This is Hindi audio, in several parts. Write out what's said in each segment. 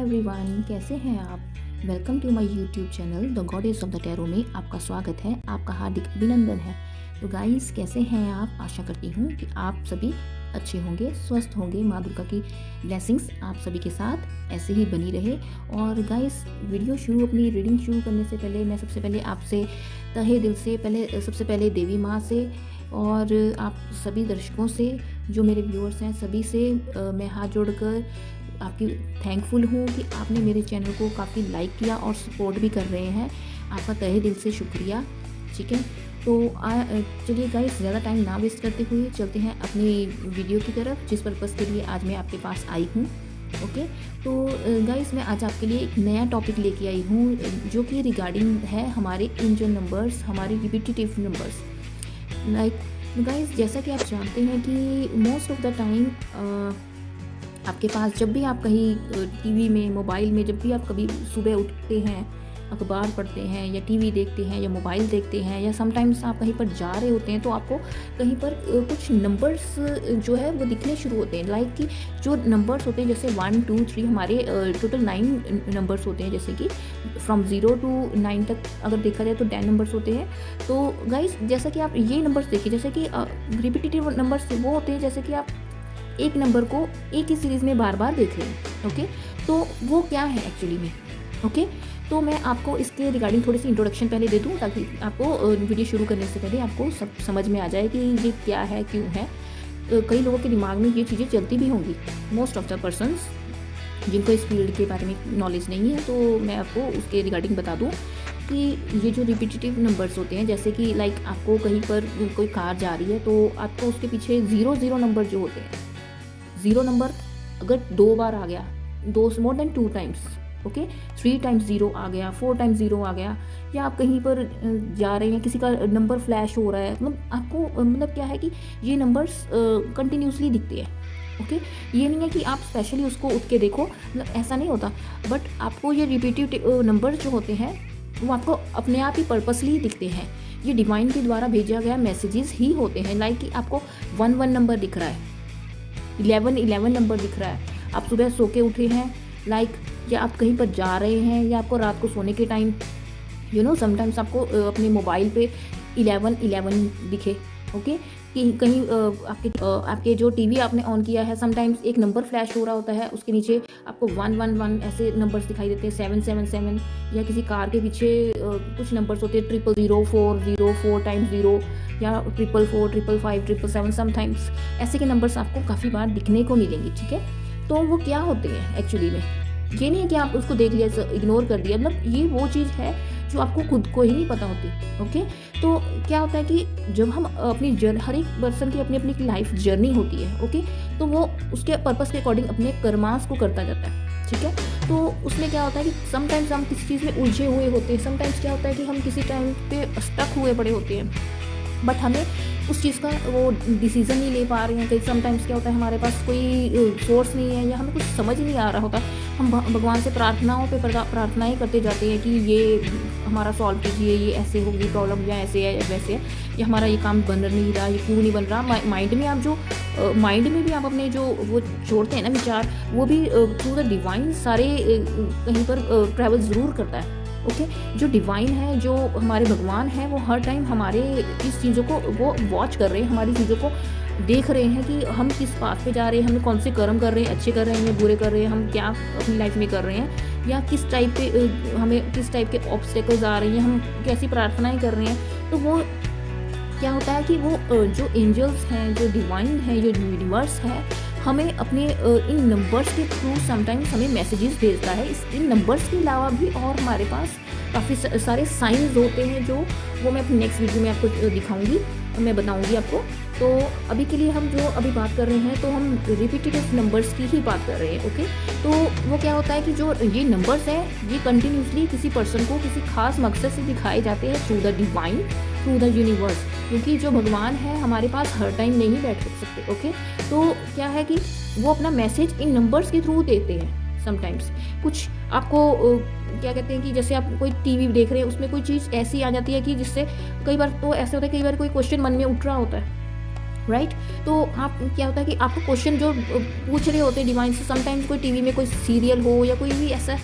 एवरीवन, कैसे हैं आप। Welcome to my YouTube channel the goddess of the tarot में आपका स्वागत है, आपका हार्दिक अभिनंदन है। तो गाइस, कैसे हैं आप। आशा करती हूँ कि आप सभी अच्छे होंगे, स्वस्थ होंगे। माँ दुर्गा की ब्लेसिंग्स आप सभी के साथ ऐसे ही बनी रहे। और गाइस, अपनी रीडिंग शुरू करने से पहले मैं सबसे पहले आपसे तहे दिल से सबसे पहले देवी माँ से और आप सभी दर्शकों से, जो मेरे व्यूअर्स हैं, सभी से मैं हाथ जोड़कर आपकी थैंकफुल हूँ कि आपने मेरे चैनल को काफ़ी लाइक किया और सपोर्ट भी कर रहे हैं। आपका तहे दिल से शुक्रिया। ठीक है, तो चलिए गाइस, ज़्यादा टाइम ना वेस्ट करते हुए चलते हैं अपनी वीडियो की तरफ, जिस पर्पज़ के लिए आज मैं आपके पास आई हूँ। ओके, तो गाइस, मैं आज आपके लिए एक नया टॉपिक लेके आई हूँ, जो कि रिगार्डिंग है हमारे एंजल नंबर्स, हमारे रिपीटेटिव नंबर्स। लाइक गाइस, जैसा कि आप जानते हैं कि मोस्ट ऑफ द टाइम आपके पास जब भी आप कहीं टीवी में, मोबाइल में, जब भी आप कभी सुबह उठते हैं, अखबार पढ़ते हैं या टीवी देखते हैं या मोबाइल देखते हैं, या समटाइम्स आप कहीं पर जा रहे होते हैं, तो आपको कहीं पर कुछ नंबर्स जो है वो दिखने शुरू होते हैं। लाइक कि जो नंबर्स होते हैं, जैसे 1 2 3, हमारे टोटल 9 नंबर्स होते हैं। जैसे कि फ्रॉम 0 to 9 तक अगर देखा जाए तो 10 नंबर्स होते हैं। तो गाइस, जैसा कि आप ये नंबर्स देखिए, जैसे कि रिपीटेटिव नंबर्स वो होते हैं, जैसे कि आप एक नंबर को एक ही सीरीज़ में बार बार देख रहे हैं। ओके, तो वो क्या है एक्चुअली में। ओके, तो मैं आपको इसके रिगार्डिंग थोड़ी सी इंट्रोडक्शन पहले दे दूं, ताकि आपको वीडियो शुरू करने से पहले आपको सब समझ में आ जाए कि ये क्या है, क्यों है। कई लोगों के दिमाग में ये चीज़ें चलती भी होंगी, मोस्ट ऑफ द पर्सनस जिनको इस फील्ड के बारे में नॉलेज नहीं है। तो मैं आपको उसके रिगार्डिंग बता दूँ कि ये जो रिपीटेटिव नंबर्स होते हैं, जैसे कि लाइक आपको कहीं पर कोई कार जा रही है, तो आपको उसके पीछे 0 नंबर जो होते हैं, 0 नंबर अगर 2 बार आ गया, more than 2 times, okay, 3 times 0 आ गया, 4 टाइम्स 0 आ गया, या आप कहीं पर जा रहे हैं, किसी का नंबर फ्लैश हो रहा है, मतलब आपको मतलब क्या है कि ये नंबर्स कंटिन्यूसली दिखते हैं। ओके, ये नहीं है कि आप स्पेशली उसको उठ के देखो, मतलब ऐसा नहीं होता। बट आपको ये रिपीटेटिव नंबर्स जो होते हैं, वो आपको अपने आप ही पर्पसली दिखते हैं। ये डिवाइन के द्वारा भेजा गया मैसेजेस ही होते हैं। लाइक कि आपको 1 नंबर दिख रहा है, 11 नंबर दिख रहा है, आप सुबह सो के उठे हैं, लाइक, या आप कहीं पर जा रहे हैं, या आपको रात को सोने के टाइम समटाइम्स आपको अपने मोबाइल पे 11 दिखे। ओके, कि कहीं आपके जो टीवी आपने ऑन किया है, समटाइम्स एक नंबर फ्लैश हो रहा होता है, उसके नीचे आपको 111 ऐसे नंबर्स दिखाई देते हैं, 777, या किसी कार के पीछे कुछ नंबर्स होते हैं, 00040, 4 टाइम्स 0, या 444, 555, 777, समटाइम्स ऐसे के नंबर्स आपको काफ़ी बार दिखने को मिलेंगे। ठीक है, तो वो क्या होते हैं एक्चुअली में, ये नहीं है कि आप उसको देख लिया, इग्नोर कर दिया, मतलब ये वो चीज़ है जो आपको खुद को ही नहीं पता होती। ओके, तो क्या होता है कि जब हम अपनी हर एक पर्सन की अपनी अपनी लाइफ जर्नी होती है। ओके, तो वो उसके पर्पस के अकॉर्डिंग अपने कर्मास को करता जाता है। ठीक है, तो उसमें क्या होता है कि समटाइम्स हम किसी चीज़ में उलझे हुए होते हैं, समटाइम्स क्या होता है कि हम किसी टाइम पे स्टक हुए पड़े होते हैं, बट हमें उस चीज़ का वो डिसीज़न नहीं ले पा रहे हैं। कई समटाइम्स क्या होता है, हमारे पास कोई सोर्स नहीं है, या हमें कुछ समझ ही नहीं आ रहा होता, हम भगवान से प्रार्थनाओं पे प्रार्थनाएं करते जाते हैं कि ये हमारा सॉल्व कीजिए, ये ऐसे होगी प्रॉब्लम, या ऐसे है वैसे है, या हमारा ये काम बन नहीं रहा, ये क्यों नहीं बन रहा। माइंड में आप जो माइंड में भी आप अपने जो वो छोड़ते हैं ना विचार, वो भी थ्रू द डिवाइन सारे कहीं पर ट्रैवल ज़रूर करता है। ओके, जो डिवाइन है, जो हमारे भगवान हैं, वो हर टाइम हमारे इस चीज़ों को वो वॉच कर रहे हैं, हमारी चीज़ों को देख रहे हैं कि हम किस पाथ पे जा रहे हैं, हम कौन से कर्म कर रहे हैं, अच्छे कर रहे हैं या बुरे कर रहे हैं, हम क्या अपनी लाइफ में कर रहे हैं, या किस टाइप पे हमें किस टाइप के ऑब्स्टेकल्स आ रही हैं, हम कैसी प्रार्थनाएं कर रहे हैं। तो वो क्या होता है कि वो जो एंजल्स हैं, जो डिवाइन है, जो यूनिवर्स है, हमें अपने इन नंबर्स के थ्रू समटाइम्स हमें मैसेजेस भेजता है। इन नंबर्स के अलावा भी और हमारे पास काफ़ी सारे साइंस होते हैं, जो वो मैं अपनी नेक्स्ट वीडियो में आपको दिखाऊंगी और मैं बताऊंगी आपको। तो अभी के लिए हम जो अभी बात कर रहे हैं, तो हम रिपीटेटिव नंबर्स की ही बात कर रहे हैं। ओके, तो वो क्या होता है कि जो ये नंबर्स हैं, ये कंटिन्यूसली किसी पर्सन को किसी खास मकसद से दिखाए जाते हैं through the divine, through the universe, क्योंकि जो भगवान है हमारे पास हर टाइम नहीं बैठ सकते। ओके, तो क्या है कि वो अपना मैसेज इन नंबर्स के थ्रू देते हैं। समटाइम्स कुछ आपको क्या कहते हैं कि जैसे आप कोई टीवी देख रहे हैं, उसमें कोई चीज़ ऐसी आ जाती है कि जिससे कई बार तो ऐसा होता है, कई बार कोई क्वेश्चन मन में उठ रहा होता है, राइट। तो आप क्या होता है कि आपको क्वेश्चन जो पूछ रहे होते हैं डिवाइन से, समटाइम्स कोई टीवी में कोई सीरियल हो या कोई भी ऐसा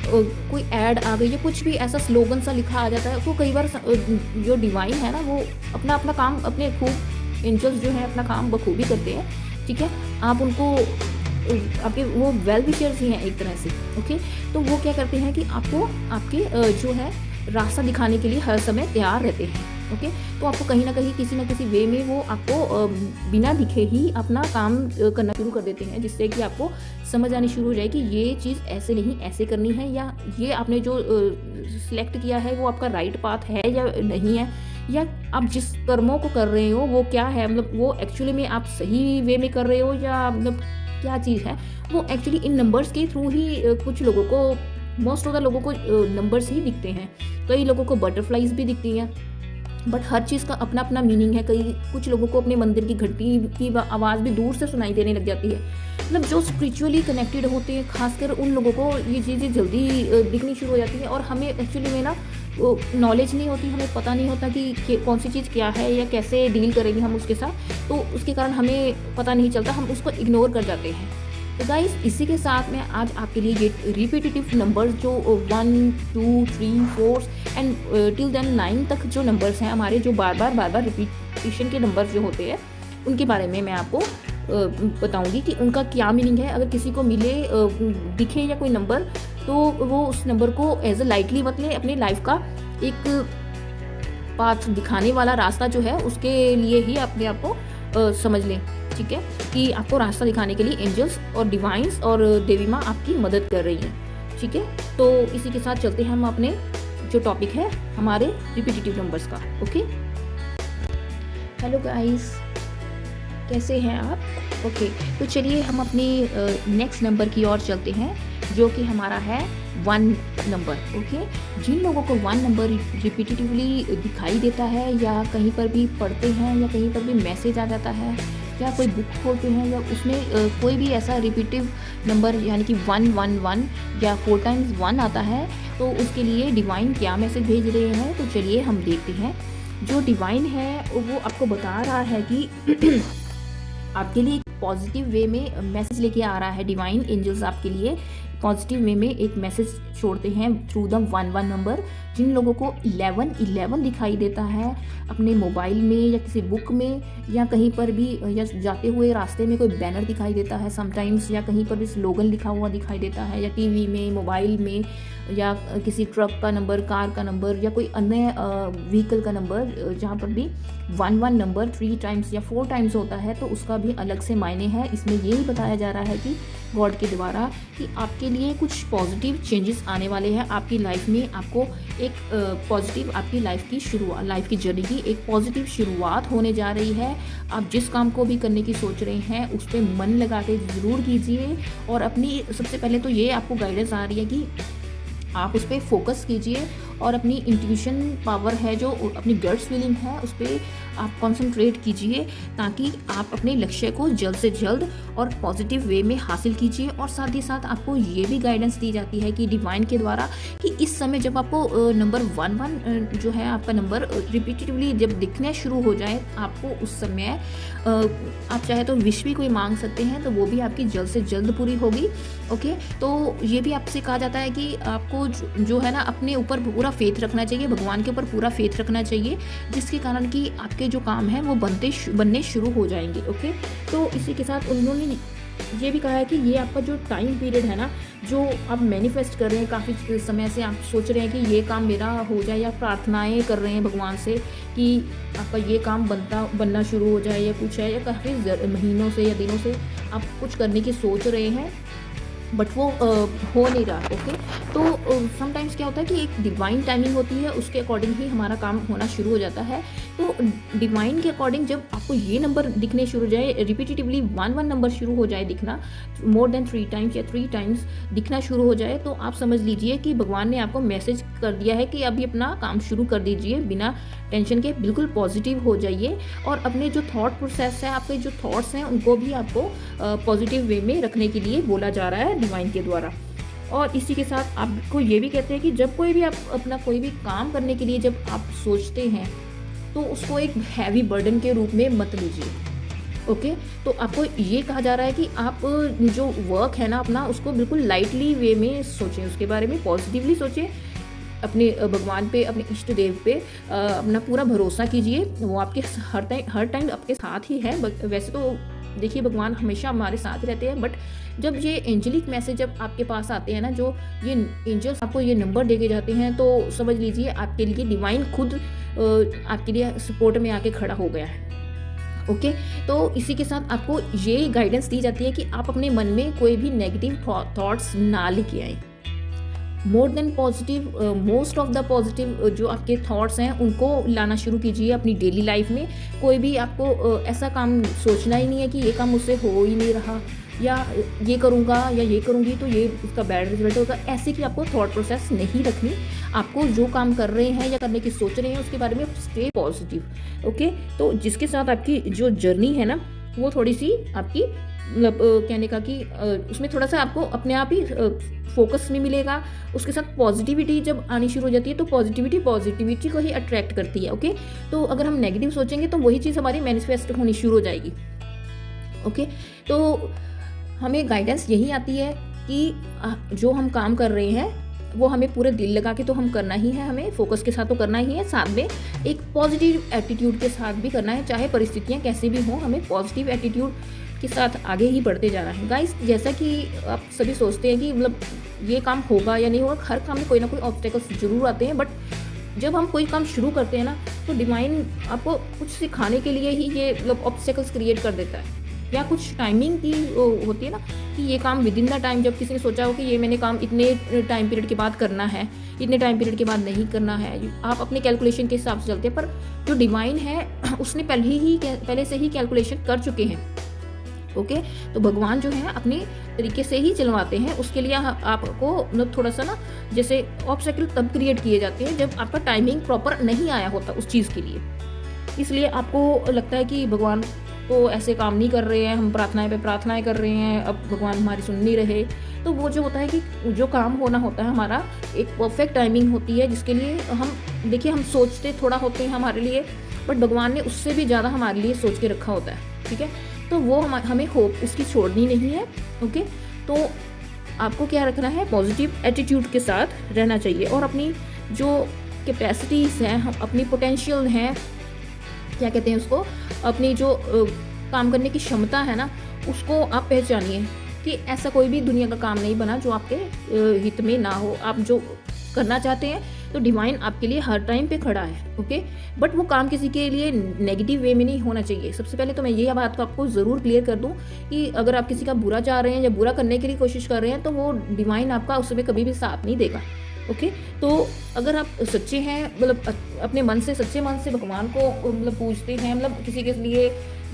कोई ऐड आ गई या कुछ भी ऐसा स्लोगन सा लिखा आ जाता है, तो कई बार जो डिवाइन है ना वो अपना अपना काम अपने खूब एंजल्स जो है अपना काम बखूबी करते हैं, ठीक है। आप उनको आपके वो वेल विशर्स ही हैं एक तरह से, ओके। तो वो क्या करते हैं कि आपको आपके जो है रास्ता दिखाने के लिए हर समय तैयार रहते हैं, ओके। तो आपको कहीं ना कहीं किसी ना किसी वे में वो आपको बिना दिखे ही अपना काम करना शुरू कर देते हैं, जिससे कि आपको समझ आनी शुरू हो जाए कि ये चीज़ ऐसे नहीं ऐसे करनी है, या ये आपने जो सिलेक्ट किया है वो आपका राइट पाथ है या नहीं है, या आप जिस कर्मों को कर रहे हो वो क्या है, मतलब वो एक्चुअली में आप सही वे में कर रहे हो या मतलब क्या चीज़ है। वो एक्चुअली इन नंबर्स के थ्रू ही कुछ लोगों को, मोस्ट ऑफ द लोगों को नंबर्स ही दिखते हैं। कई लोगों को बटरफ्लाइज भी दिखती हैं, बट हर चीज़ का अपना अपना मीनिंग है। कुछ लोगों को अपने मंदिर की घंटी की आवाज़ भी दूर से सुनाई देने लग जाती है। मतलब जो स्पिरिचुअली कनेक्टेड होते हैं खासकर उन लोगों को ये चीज़ें जल्दी दिखनी शुरू हो जाती है। और हमें एक्चुअली में ना नॉलेज नहीं होती, हमें पता नहीं होता कि कौन सी चीज़ क्या है या कैसे डील करेंगे हम उसके साथ, तो उसके कारण हमें पता नहीं चलता, हम उसको इग्नोर कर जाते हैं। तो गाइस इसी के साथ मैं आज आपके लिए ये रिपीटेटिव नंबर्स जो 1 2 3 4 एंड टिल देन 9 तक जो नंबर्स हैं हमारे, जो बार बार रिपीटिशन के नंबर्स जो होते हैं, उनके बारे में मैं आपको बताऊंगी कि उनका क्या मीनिंग है। अगर किसी को मिले दिखे या कोई नंबर, तो वो उस नंबर को एज अ लाइटली मत लें, अपनी लाइफ का एक पाथ दिखाने वाला रास्ता जो है उसके लिए ही अपने आप को समझ लें, ठीक है, कि आपको रास्ता दिखाने के लिए एंजल्स और डिवाइंस और देवी माँ आपकी मदद कर रही हैं, ठीक है। तो इसी के साथ चलते हैं हम अपने जो टॉपिक है हमारे रिपीटेटिव नंबर्स का, ओके। हेलो गाइस, कैसे हैं आप? ओके, तो चलिए हम अपनी नेक्स्ट नंबर की ओर चलते हैं, जो कि हमारा है 1 नंबर, ओके। जिन लोगों को 1 नंबर रिपीटेटिवली दिखाई देता है या कहीं पर भी पढ़ते हैं या कहीं पर भी मैसेज आ जाता है या कोई बुक खोलते हैं या उसमें कोई भी ऐसा रिपीटिव नंबर यानी कि 111 या 4 टाइम्स 1 आता है, तो उसके लिए डिवाइन क्या मैसेज भेज रहे हैं, तो चलिए हम देखते हैं। जो डिवाइन है वो आपको बता रहा है कि आपके लिए पॉजिटिव वे में मैसेज लेके आ रहा है। डिवाइन एंजल्स आपके लिए पॉजिटिव वे में एक मैसेज छोड़ते हैं थ्रू द 11 नंबर। जिन लोगों को 11 दिखाई देता है अपने मोबाइल में या किसी बुक में या कहीं पर भी, या जाते हुए रास्ते में कोई बैनर दिखाई देता है समटाइम्स, या कहीं पर भी स्लोगन लिखा हुआ दिखाई देता है, या टीवी में, मोबाइल में, या किसी ट्रक का नंबर, कार का नंबर या कोई अन्य व्हीकल का नंबर, जहाँ पर भी 11 नंबर 3 टाइम्स या 4 टाइम्स होता है, तो उसका भी अलग से मायने है। इसमें यही बताया जा रहा है कि गॉड के द्वारा कि आपके लिए कुछ पॉजिटिव चेंजेस आने वाले हैं आपकी लाइफ में। आपको एक पॉजिटिव आपकी लाइफ की जर्नी की एक पॉजिटिव शुरुआत होने जा रही है। आप जिस काम को भी करने की सोच रहे हैं उस पर मन लगा के ज़रूर कीजिए, और अपनी सबसे पहले तो ये आपको गाइडेंस आ रही है कि आप उस पर फोकस कीजिए और अपनी इंट्यूशन पावर है, जो अपनी गट्स फीलिंग है, उस पर आप कंसंट्रेट कीजिए ताकि आप अपने लक्ष्य को जल्द से जल्द और पॉजिटिव वे में हासिल कीजिए। और साथ ही साथ आपको ये भी गाइडेंस दी जाती है कि डिवाइन के द्वारा कि इस समय जब आपको नंबर 11 जो है आपका नंबर रिपीटेटिवली जब दिखने शुरू हो जाए, आपको उस समय आप चाहे तो विश भी कोई मांग सकते हैं, तो वो भी आपकी जल्द से जल्द पूरी होगी, ओके। तो ये भी आपसे कहा जाता है कि आपको जो है ना अपने ऊपर पूरा फेथ रखना चाहिए, भगवान के ऊपर पूरा फेथ रखना चाहिए, जिसके कारण कि आपके जो काम हैं वो बनने शुरू हो जाएंगे, ओके। तो इसी के साथ उन्होंने ये भी कहा है कि ये आपका जो टाइम पीरियड है ना, जो आप मैनिफेस्ट कर रहे हैं, काफ़ी समय से आप सोच रहे हैं कि ये काम मेरा हो जाए, या प्रार्थनाएं कर रहे हैं भगवान से कि आपका ये काम बनना शुरू हो जाए या कुछ है, या काफ़ी महीनों से या दिनों से आप कुछ करने की सोच रहे हैं बट वो हो नहीं रहा, ओके। तो समटाइम्स क्या होता है कि एक डिवाइन टाइमिंग होती है, उसके अकॉर्डिंग ही हमारा काम होना शुरू हो जाता है। तो डिवाइन के अकॉर्डिंग जब आपको ये नंबर दिखने शुरू हो जाए, रिपीटेटिवली 11 नंबर शुरू हो जाए दिखना, मोर देन 3 टाइम्स या 3 टाइम्स दिखना शुरू हो जाए, तो आप समझ लीजिए कि भगवान ने आपको मैसेज कर दिया है कि अभी अपना काम शुरू कर दीजिए, बिना टेंशन के बिल्कुल पॉजिटिव हो जाइए, और अपने जो थॉट प्रोसेस है, आपके जो थॉट्स हैं, उनको भी आपको पॉजिटिव वे में रखने के लिए बोला जा रहा है डिवाइन के द्वारा। और इसी के साथ आपको ये भी कहते हैं कि जब कोई भी आप अपना कोई भी काम करने के लिए जब आप सोचते हैं, तो उसको एक हैवी बर्डन के रूप में मत लीजिए, ओके, तो आपको ये कहा जा रहा है कि आप जो वर्क है ना अपना, उसको बिल्कुल लाइटली वे में सोचें, उसके बारे में पॉजिटिवली सोचें, अपने भगवान पे, अपने इष्ट देव पे अपना पूरा भरोसा कीजिए। वो आपके हर टाइम आपके साथ ही है। वैसे तो देखिए भगवान हमेशा हमारे साथ रहते हैं, बट जब ये एंजेलिक मैसेज जब आपके पास आते हैं ना, जो ये एंजल्स आपको ये नंबर दे के जाते हैं, तो समझ लीजिए आपके लिए डिवाइन खुद आपके लिए सपोर्ट में आके खड़ा हो गया है। ओके, तो इसी के साथ आपको ये गाइडेंस दी जाती है कि आप अपने मन में कोई भी नेगेटिव थॉट्स ना लेके आए। More than positive, most of the positive जो आपके थॉट्स हैं उनको लाना शुरू कीजिए अपनी डेली लाइफ में। कोई भी आपको ऐसा काम सोचना ही नहीं है कि ये काम मुझसे हो ही नहीं रहा, या ये करूँगा या ये करूँगी तो ये उसका बैड रिजल्ट होगा। ऐसे की आपको थॉट प्रोसेस नहीं रखनी। आपको जो काम कर रहे हैं या करने की सोच रहे हैं उसके बारे में स्टे पॉजिटिव। ओके, तो जिसके साथ आपकी जो जर्नी है ना, वो थोड़ी सी आपकी मतलब कहने का कि उसमें थोड़ा सा आपको अपने आप ही फोकस में मिलेगा। उसके साथ पॉजिटिविटी जब आनी शुरू हो जाती है, तो पॉजिटिविटी को ही अट्रैक्ट करती है। ओके, तो अगर हम नेगेटिव सोचेंगे तो वही चीज़ हमारी मैनिफेस्ट होनी शुरू हो जाएगी। ओके, तो हमें गाइडेंस यही आती है कि जो हम काम कर रहे हैं वो हमें पूरे दिल लगा के तो हम करना ही है, हमें फोकस के साथ तो करना ही है, साथ में एक पॉजिटिव एटीट्यूड के साथ भी करना है। चाहे परिस्थितियाँ कैसी भी हों, हमें पॉजिटिव एटीट्यूड के साथ आगे ही बढ़ते जाना है। गाइस, जैसा कि आप सभी सोचते हैं कि मतलब ये काम होगा या नहीं होगा, हर काम में कोई ना कोई ऑब्स्टेकल्स जरूर आते हैं, बट जब हम कोई काम शुरू करते हैं ना, तो डिवाइन आपको कुछ सिखाने के लिए ही ये मतलब ऑब्स्टेकल्स क्रिएट कर देता है, या कुछ टाइमिंग की होती है ना कि ये काम विद इन द टाइम, जब किसी ने सोचा हो कि ये मैंने काम इतने टाइम पीरियड के बाद करना है, इतने टाइम पीरियड के बाद नहीं करना है, आप अपने कैलकुलेशन के हिसाब से चलते हैं, पर जो डिवाइन है उसने पहले से ही कैलकुलेशन कर चुके हैं। ओके, तो भगवान जो है अपने तरीके से ही चलवाते हैं। उसके लिए आपको मतलब थोड़ा सा ना, जैसे ऑब्स्टेकल तब क्रिएट किए जाते हैं जब आपका टाइमिंग प्रॉपर नहीं आया होता उस चीज़ के लिए। इसलिए आपको लगता है कि भगवान तो ऐसे काम नहीं कर रहे हैं, हम प्रार्थनाएं पे प्रार्थनाएं कर रहे हैं, अब भगवान हमारी सुन नहीं रहे। तो वो जो होता है कि जो काम होना होता है हमारा, एक परफेक्ट टाइमिंग होती है, जिसके लिए हम देखिए हम सोचते थोड़ा होते हैं हमारे लिए, बट भगवान ने उससे भी ज़्यादा हमारे लिए सोच के रखा होता है। ठीक है, तो वो हमें होप उसकी छोड़नी नहीं है। ओके, तो आपको क्या रखना है, पॉजिटिव एटीट्यूड के साथ रहना चाहिए, और अपनी जो कैपेसिटीज़ हैं, अपनी पोटेंशियल हैं, क्या कहते हैं उसको, अपनी जो काम करने की क्षमता है ना, उसको आप पहचानिए कि ऐसा कोई भी दुनिया का काम नहीं बना जो आपके हित में ना हो। आप जो करना चाहते हैं तो डिवाइन आपके लिए हर टाइम पे खड़ा है। ओके, बट वो काम किसी के लिए नेगेटिव वे में नहीं होना चाहिए। सबसे पहले तो मैं ये बात को आपको ज़रूर क्लियर कर दूं कि अगर आप किसी का बुरा चाह रहे हैं या बुरा करने के लिए कोशिश कर रहे हैं, तो वो डिवाइन आपका उसमें कभी भी साथ नहीं देगा। ओके, तो अगर आप सच्चे हैं, मतलब अपने मन से, सच्चे मन से भगवान को मतलब पूजते हैं, मतलब किसी के लिए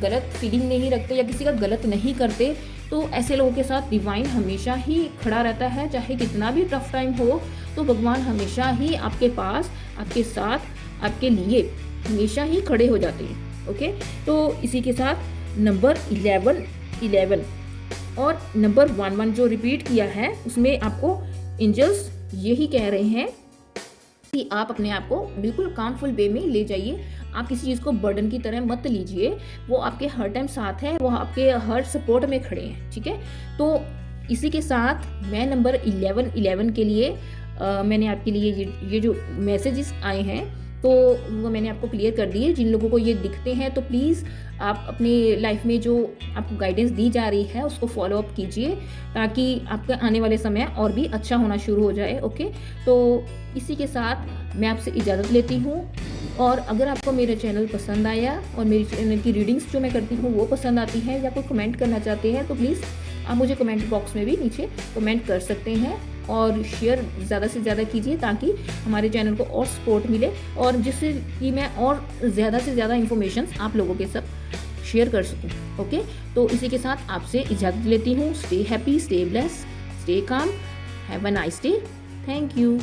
गलत फीलिंग नहीं रखते या किसी का गलत नहीं करते, तो ऐसे लोगों के साथ डिवाइन हमेशा ही खड़ा रहता है। चाहे कितना भी टफ टाइम हो, तो भगवान हमेशा ही आपके पास, आपके साथ, आपके लिए हमेशा ही खड़े हो जाते हैं। ओके, तो इसी के साथ नंबर 11 और नंबर 11 जो रिपीट किया है, उसमें आपको एंजल्स यही कह रहे हैं कि आप अपने आप को बिल्कुल कामफुल वे में ले जाइए। आप किसी चीज़ को बर्डन की तरह मत लीजिए। वो आपके हर टाइम साथ है, वो आपके हर सपोर्ट में खड़े हैं। ठीक है, तो इसी के साथ मैं नंबर 11 के लिए मैंने आपके लिए ये जो मैसेजेस आए हैं, तो वो मैंने आपको क्लियर कर दिए। जिन लोगों को ये दिखते हैं, तो प्लीज़ आप अपनी लाइफ में जो आपको गाइडेंस दी जा रही है उसको फॉलो अप कीजिए, ताकि आपका आने वाले समय और भी अच्छा होना शुरू हो जाए। ओके, तो इसी के साथ मैं आपसे इजाज़त लेती हूँ। और अगर आपको मेरा चैनल पसंद आया और मेरी चैनल की रीडिंग्स जो मैं करती हूँ वो पसंद आती है, या कोई कमेंट करना चाहते हैं, तो प्लीज़ आप मुझे कमेंट बॉक्स में भी नीचे कमेंट कर सकते हैं, और शेयर ज़्यादा से ज़्यादा कीजिए ताकि हमारे चैनल को और सपोर्ट मिले, और जिससे कि मैं और ज़्यादा से ज़्यादा इन्फॉर्मेशन आप लोगों के साथ शेयर कर सकूं। ओके, तो इसी के साथ आपसे इजाज़त लेती हूँ। Stay happy, stay blessed, stay calm, have a nice day. Thank you.